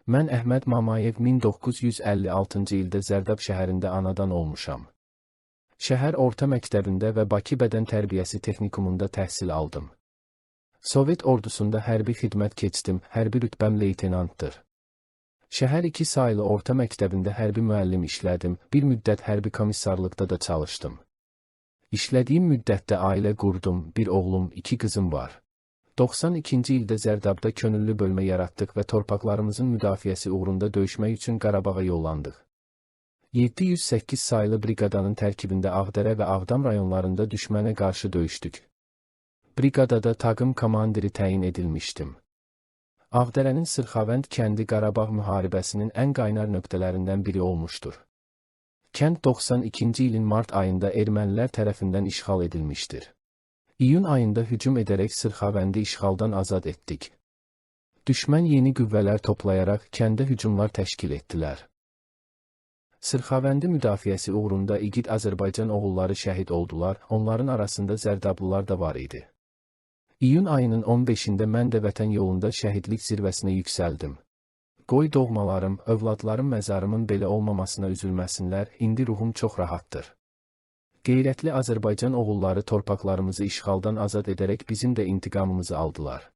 Mən Əhməd Mamayev 1956-cı ildə Zərdab şəhərində anadan olmuşam. Şəhər orta məktəbində və Bakı bədən tərbiyəsi texnikumunda təhsil aldım. Sovet ordusunda hərbi xidmət keçdim, hərbi rütbəm leytenantdır. Şəhər 2 saylı orta məktəbində hərbi müəllim işlədim, bir müddət hərbi komissarlıqda da çalışdım. İşlədiyim müddətdə ailə qurdum, bir oğlum, 2 qızım var. 92-ci ildə Zərdabda könüllü bölmə yaratdıq və torpaqlarımızın müdafiəsi uğrunda döyüşmək üçün Qarabağa yollandıq. 708 saylı briqadanın tərkibində Ağdərə və Ağdam rayonlarında düşmənə qarşı döyüşdük. Briqadada taqım komandiri təyin edilmişdim. Ağdərənin Sırxavənd kəndi Qarabağ müharibəsinin ən qaynar nöqtələrindən biri olmuşdur. Kənd 92-ci ilin mart ayında ermənilər tərəfindən işğal edilmişdir. İyun ayında hücum edərək Sırxavəndi işğaldan azad etdik. Düşmən yeni qüvvələr toplayaraq kəndə hücumlar təşkil etdilər. Sırxavəndi müdafiəsi uğrunda igid Azərbaycan oğulları şəhid oldular, onların arasında Zərdablılar da var idi. İyun ayının 15-də mən də vətən yolunda şəhidlik zirvəsinə yüksəldim. Qoy doğmalarım, övladlarım məzarımın belə olmamasına üzülməsinlər, indi ruhum çox rahatdır. Qeyrətli Azərbaycan oğulları torpaqlarımızı işğaldan azad edərək bizim də intiqamımızı aldılar.